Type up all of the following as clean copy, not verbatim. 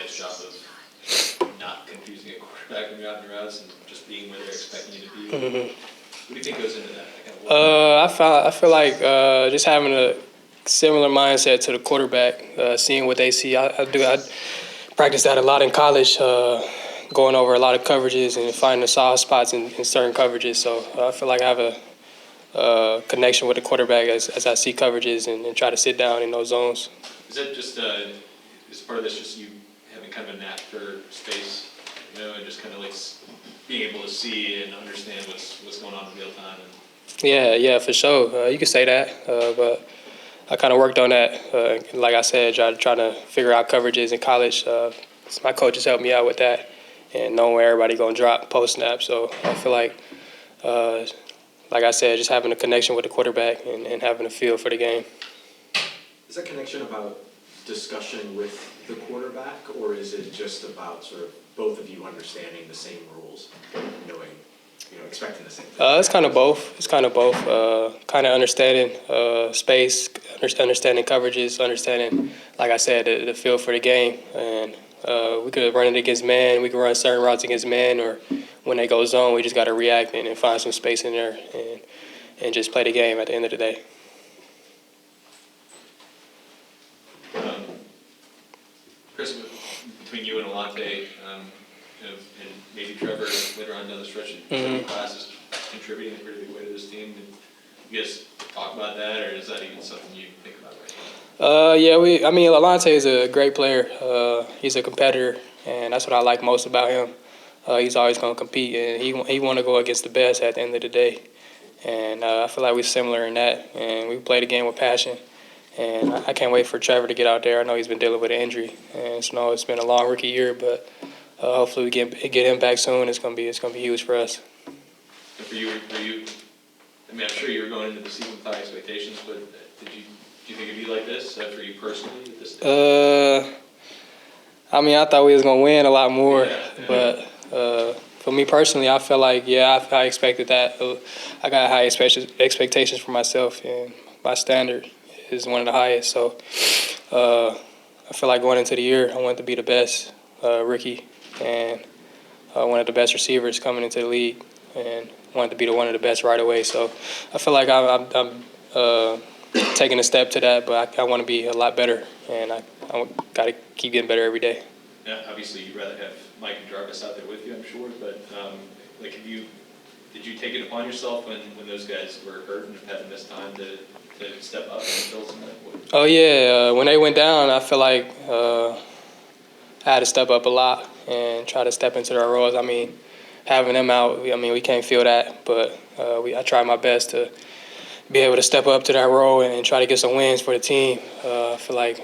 nice job of not confusing a quarterback when you're out in your routes and just being where they're expecting you to be. Mm-hmm. What do you think goes into that? I feel like just having a similar mindset to the quarterback, seeing what they see. I practice that a lot in college, going over a lot of coverages and finding the soft spots in certain coverages. So I feel like I have a connection with the quarterback as I see coverages and try to sit down in those zones. Is that just is part of this just you having kind of a knack for space, and just kind of like being able to see and understand what's going on in real time? Yeah, for sure. You could say that, but I kind of worked on that. Like I said, trying to figure out coverages in college. My coaches helped me out with that and knowing where everybody gonna drop post snap. So I feel like I said, just having a connection with the quarterback and having a feel for the game. Is that connection about discussion with the quarterback, or is it just about sort of both of you understanding the same rules, knowing, expecting the same thing? It's kind of both. Kind of understanding space, understanding coverages, understanding, like I said, the feel for the game. And we could run it against man. We could run certain routes against man, or when they go zone, we just got to react and find some space in there and just play the game at the end of the day. Chris, between you and Olave, and maybe Trevor later on down the stretch, class is contributing in a pretty big way to this team. Did you guys talk about that, or is that even something you think about right now? Alante is a great player. He's a competitor, and that's what I like most about him. He's always going to compete, and he want to go against the best at the end of the day. And I feel like we're similar in that, and we play the game with passion. And I can't wait for Trevor to get out there. I know he's been dealing with an injury, and so it's been a long rookie year, but hopefully we get him back soon. It's gonna be huge for us. And for you, I'm sure you were going into the season with high expectations, but do you think it'd be like this for you personally at this stage? I thought we was gonna win a lot more, but for me personally, I felt like I expected that. I got high expectations for myself, and my standard is one of the highest. So I feel like going into the year, I wanted to be the best rookie and one of the best receivers coming into the league, and wanted to be one of the best right away. So I feel like I'm taking a step to that, but I want to be a lot better, and I got to keep getting better every day. Yeah, obviously you'd rather have Mike and Jarvis out there with you, I'm sure, but did you take it upon yourself when those guys were hurt and had to miss time to step up and fill some of that void? Oh yeah, when they went down, I feel like I had to step up a lot and try to step into their roles. Having them out, we can't feel that, but I tried my best to be able to step up to that role and try to get some wins for the team. I feel like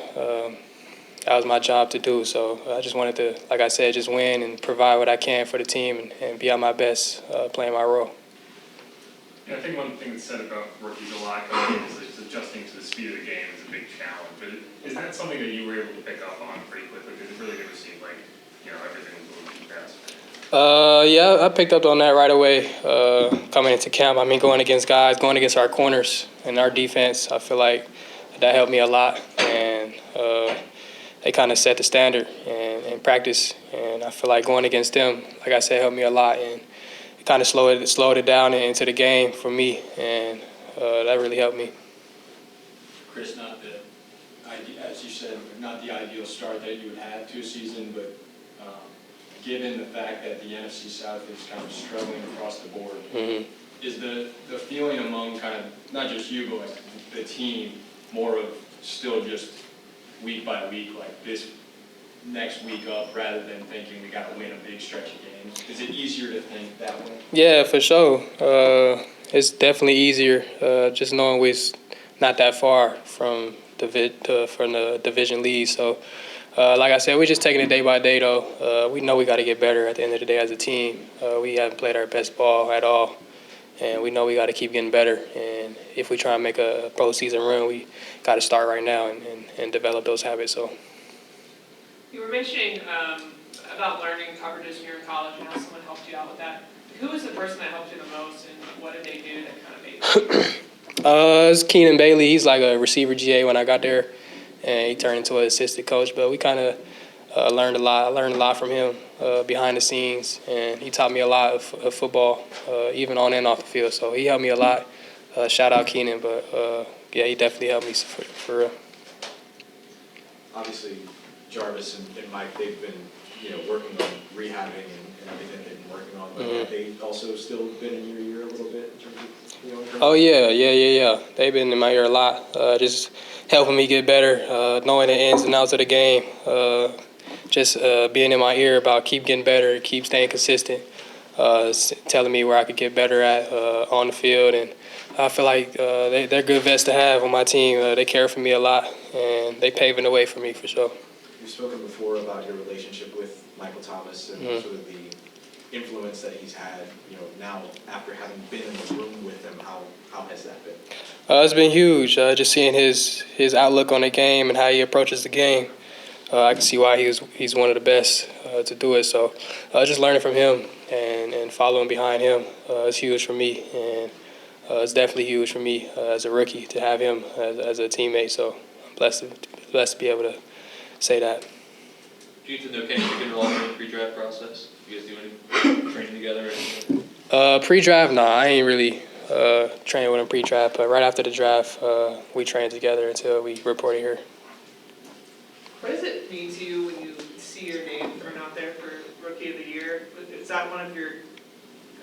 that was my job to do. So I just wanted to, like I said, just win and provide what I can for the team and be at my best playing my role. Yeah, I think one thing that's said about rookies a lot coming in is adjusting to the speed of the game is a big challenge. But is that something that you were able to pick up on pretty quickly? Because it really never seemed like everything was a little too fast. I picked up on that right away coming into camp. Going against our corners and our defense, I feel like that helped me a lot. And they kind of set the standard in practice. And I feel like going against them, like I said, helped me a lot. And it kind of slowed it down into the game for me. And that really helped me. Chris, as you said, not the ideal start that you would have to a season, but given the fact that the NFC South is kind of struggling across the board, is the feeling among kind of not just you, but the team more of still just week by week, like this next week up, rather than thinking we got to win a big stretch of games? Is it easier to think that way? Yeah, for sure. It's definitely easier just knowing we're not that far from the division lead. So, like I said, we're just taking it day by day, though. We know we got to get better at the end of the day as a team. We haven't played our best ball at all, and we know we got to keep getting better. And if we try and make a postseason run, we got to start right now and develop those habits. So. You were mentioning about learning coverages when you were in college and how someone helped you out with that. Who was the person that helped you the most, and what did they do that kind of made you? It's Keenan Bailey. He's like a receiver GA when I got there, and he turned into an assistant coach. But we kind of learned a lot. I learned a lot from him behind the scenes, and he taught me a lot of football, even on and off the field. So he helped me a lot. Shout out Keenan, but yeah, he definitely helped me for real. Obviously, Jarvis and Mike, they've been, working on rehabbing and everything they've been working on. But have they also still been in your ear a little bit in terms of, in terms Oh yeah. They've been in my ear a lot, just helping me get better, knowing the ins and outs of the game, just being in my ear about keep getting better, keep staying consistent, telling me where I could get better at on the field, and I feel like they're good vets to have on my team. They care for me a lot, and they paving the way for me for sure. You've spoken before about your relationship with Michael Thomas and sort of the influence that he's had, now after having been in the room with him, how has that been? It's been huge, just seeing his outlook on the game and how he approaches the game. I can see why he's one of the best to do it. So just learning from him and following behind him is huge for me. And it's definitely huge for me as a rookie to have him as a teammate. So I'm blessed to be able to say that. Do you think they're okay to get involved in the pre-draft process? You guys do any training together or anything? Pre-draft, nah, I ain't really trained with him pre-draft. But right after the draft, we trained together until we reported here. What does it mean to you when you see your name thrown out there for Rookie of the Year? Is that one of your,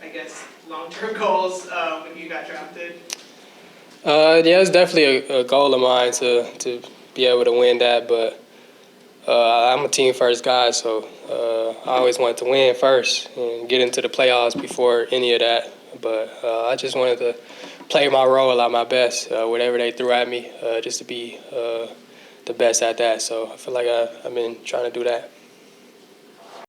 I guess, long-term goals when you got drafted? Yeah, it's definitely a goal of mine to be able to win that, but I'm a team-first guy, so I always wanted to win first and get into the playoffs before any of that. But I just wanted to play my role at my best, whatever they threw at me, just to be the best at that. So I feel like I've been trying to do that.